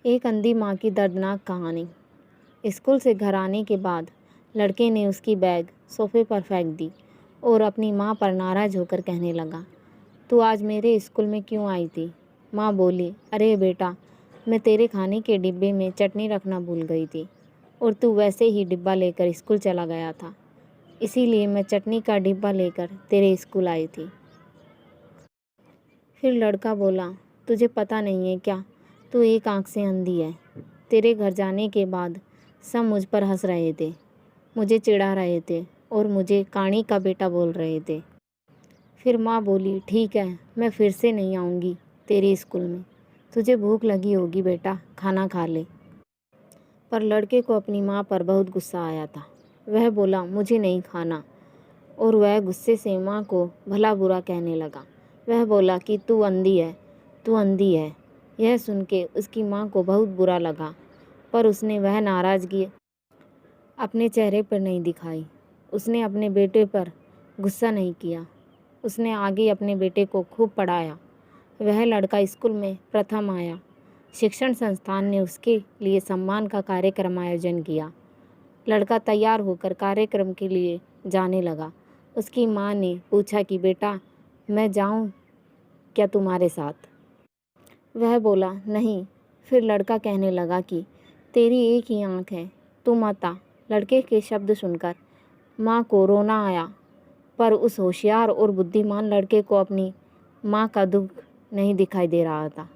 एक अंधी माँ की दर्दनाक कहानी। स्कूल से घर आने के बाद लड़के ने उसकी बैग सोफे पर फेंक दी और अपनी माँ पर नाराज़ होकर कहने लगा, तू आज मेरे स्कूल में क्यों आई थी? माँ बोली, अरे बेटा, मैं तेरे खाने के डिब्बे में चटनी रखना भूल गई थी और तू वैसे ही डिब्बा लेकर स्कूल चला गया था, इसीलिए मैं चटनी का डिब्बा लेकर तेरे स्कूल आई थी। फिर लड़का बोला, तुझे पता नहीं है क्या, तू एक आँख से अंधी है। तेरे घर जाने के बाद सब मुझ पर हंस रहे थे, मुझे चिढ़ा रहे थे और मुझे काणी का बेटा बोल रहे थे। फिर माँ बोली, ठीक है, मैं फिर से नहीं आऊँगी तेरे स्कूल में। तुझे भूख लगी होगी बेटा, खाना खा ले। पर लड़के को अपनी माँ पर बहुत गुस्सा आया था। वह बोला, मुझे नहीं खाना, और वह गुस्से से माँ को भला बुरा कहने लगा। वह बोला कि तू अंधी है, तू अंधी है। यह सुन के उसकी माँ को बहुत बुरा लगा, पर उसने वह नाराज़गी अपने चेहरे पर नहीं दिखाई। उसने अपने बेटे पर गुस्सा नहीं किया। उसने आगे अपने बेटे को खूब पढ़ाया। वह लड़का स्कूल में प्रथम आया। शिक्षण संस्थान ने उसके लिए सम्मान का कार्यक्रम आयोजन किया। लड़का तैयार होकर कार्यक्रम के लिए जाने लगा। उसकी माँ ने पूछा कि बेटा, मैं जाऊँ क्या तुम्हारे साथ? वह बोला, नहीं। फिर लड़का कहने लगा कि तेरी एक ही आँख है, तू मत आ। लड़के के शब्द सुनकर माँ को रोना आया, पर उस होशियार और बुद्धिमान लड़के को अपनी माँ का दुख नहीं दिखाई दे रहा था।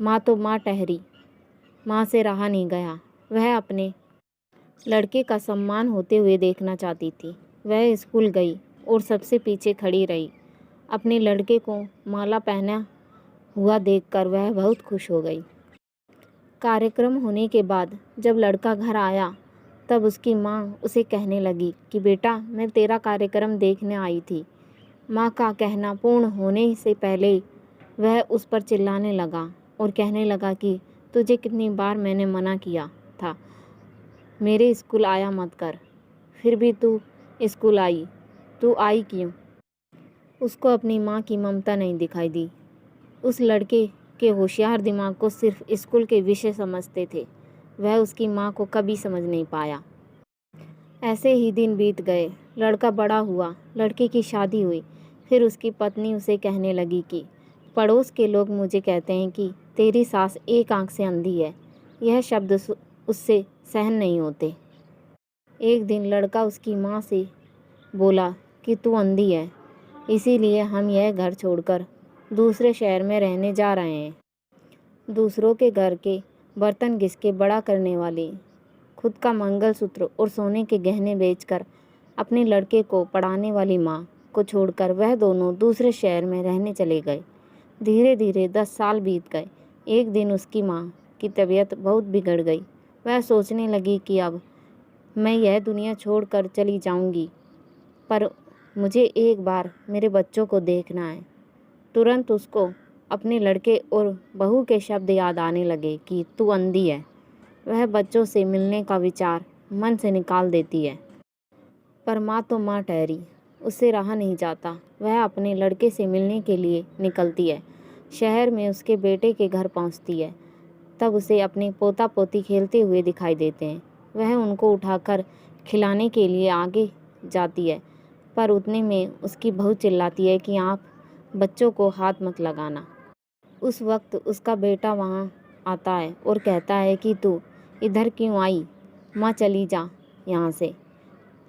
माँ तो माँ ठहरी, माँ से रहा नहीं गया। वह अपने लड़के का सम्मान होते हुए देखना चाहती थी। वह स्कूल गई और सबसे पीछे खड़ी रही। अपने लड़के को माला पहना हुआ देखकर वह बहुत खुश हो गई। कार्यक्रम होने के बाद जब लड़का घर आया, तब उसकी माँ उसे कहने लगी कि बेटा, मैं तेरा कार्यक्रम देखने आई थी। माँ का कहना पूर्ण होने से पहले वह उस पर चिल्लाने लगा और कहने लगा कि तुझे कितनी बार मैंने मना किया था, मेरे स्कूल आया मत कर, फिर भी तू स्कूल आई। तू आई क्यों? उसको अपनी माँ की ममता नहीं दिखाई दी। उस लड़के के होशियार दिमाग को सिर्फ स्कूल के विषय समझते थे। वह उसकी माँ को कभी समझ नहीं पाया। ऐसे ही दिन बीत गए। लड़का बड़ा हुआ, लड़के की शादी हुई। फिर उसकी पत्नी उसे कहने लगी कि पड़ोस के लोग मुझे कहते हैं कि तेरी सास एक आंख से अंधी है। यह शब्द उससे सहन नहीं होते। एक दिन लड़का उसकी माँ से बोला कि तू अंधी है, इसीलिए हम यह घर छोड़कर दूसरे शहर में रहने जा रहे हैं। दूसरों के घर के बर्तन घिस के बड़ा करने वाली, खुद का मंगलसूत्र और सोने के गहने बेचकर अपने लड़के को पढ़ाने वाली माँ को छोड़कर वह दोनों दूसरे शहर में रहने चले गए। धीरे धीरे 10 साल बीत गए। एक दिन उसकी माँ की तबीयत बहुत बिगड़ गई। वह सोचने लगी कि अब मैं यह दुनिया छोड़कर चली जाऊंगी, पर मुझे एक बार मेरे बच्चों को देखना है। तुरंत उसको अपने लड़के और बहू के शब्द याद आने लगे कि तू अंधी है। वह बच्चों से मिलने का विचार मन से निकाल देती है, पर माँ तो माँ ठहरी, उससे रहा नहीं जाता। वह अपने लड़के से मिलने के लिए निकलती है। शहर में उसके बेटे के घर पहुँचती है। तब उसे अपने पोता पोती खेलते हुए दिखाई देते हैं। वह उनको उठाकर खिलाने के लिए आगे जाती है, पर उतने में उसकी बहू चिल्लाती है कि आप बच्चों को हाथ मत लगाना। उस वक्त उसका बेटा वहाँ आता है और कहता है कि तू इधर क्यों आई? माँ, चली जा यहाँ से।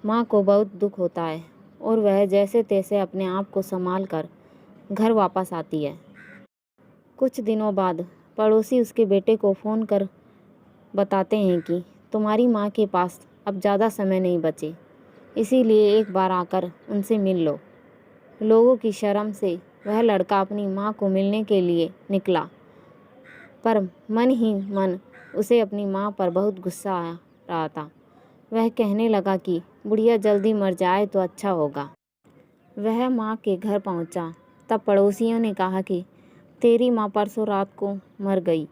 माँ को बहुत दुख होता है और वह जैसे तैसे अपने आप को संभाल कर घर वापस आती है। कुछ दिनों बाद पड़ोसी उसके बेटे को फ़ोन कर बताते हैं कि तुम्हारी माँ के पास अब ज़्यादा समय नहीं बचे, इसीलिए एक बार आकर उनसे मिल लो। लोगों की शर्म से वह लड़का अपनी माँ को मिलने के लिए निकला, पर मन ही मन उसे अपनी माँ पर बहुत गुस्सा आ रहा था। वह कहने लगा कि बुढ़िया जल्दी मर जाए तो अच्छा होगा। वह माँ के घर पहुँचा, तब पड़ोसियों ने कहा कि तेरी माँ परसों रात को मर गई।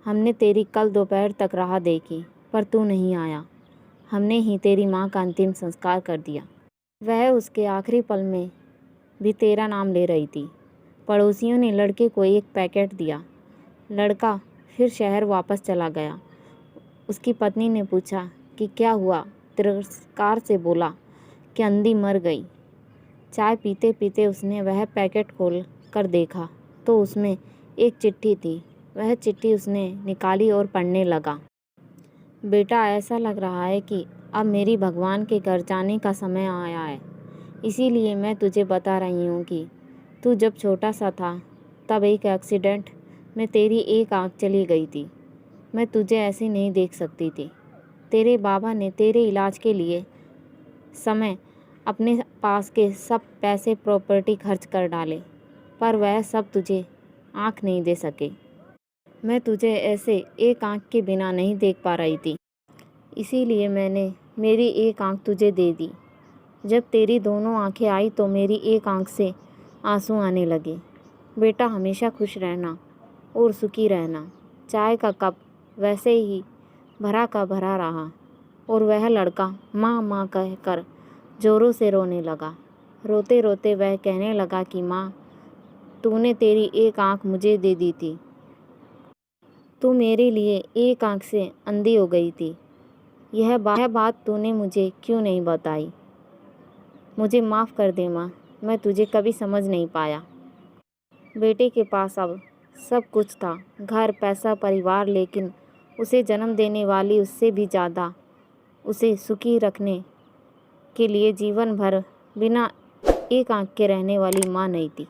हमने तेरी कल दोपहर तक राह देखी, पर तू नहीं आया। हमने ही तेरी माँ का अंतिम संस्कार कर दिया। वह उसके आखिरी पल में भी तेरा नाम ले रही थी। पड़ोसियों ने लड़के को एक पैकेट दिया। लड़का फिर शहर वापस चला गया। उसकी पत्नी ने पूछा कि क्या हुआ, तिरस्कार से बोला कि अंधी मर गई। चाय पीते पीते उसने वह पैकेट खोल कर देखा तो उसमें एक चिट्ठी थी। वह चिट्ठी उसने निकाली और पढ़ने लगा। बेटा, ऐसा लग रहा है कि अब मेरी भगवान के घर जाने का समय आया है। इसीलिए मैं तुझे बता रही हूँ कि तू जब छोटा सा था तब एक एक्सीडेंट में तेरी एक आँख चली गई थी। मैं तुझे ऐसे नहीं देख सकती थी। तेरे बाबा ने तेरे इलाज के लिए समय अपने पास के सब पैसे प्रॉपर्टी खर्च कर डाले, पर वह सब तुझे आँख नहीं दे सके। मैं तुझे ऐसे एक आँख के बिना नहीं देख पा रही थी, इसीलिए मैंने मेरी एक आँख तुझे दे दी। जब तेरी दोनों आँखें आई तो मेरी एक आँख से आंसू आने लगे। बेटा, हमेशा खुश रहना और सुखी रहना। चाय का कप वैसे ही भरा का भरा रहा और वह लड़का माँ माँ कहकर ज़ोरों से रोने लगा। रोते रोते वह कहने लगा कि माँ, तूने तेरी एक आँख मुझे दे दी थी। तू मेरे लिए एक आँख से अंधी हो गई थी। यह बात तूने मुझे क्यों नहीं बताई? मुझे माफ़ कर दे माँ, मैं तुझे कभी समझ नहीं पाया। बेटे के पास अब सब कुछ था, घर, पैसा, परिवार, लेकिन उसे जन्म देने वाली उससे भी ज़्यादा उसे सुखी रखने के लिए जीवन भर बिना एक आँख के रहने वाली माँ नहीं थी।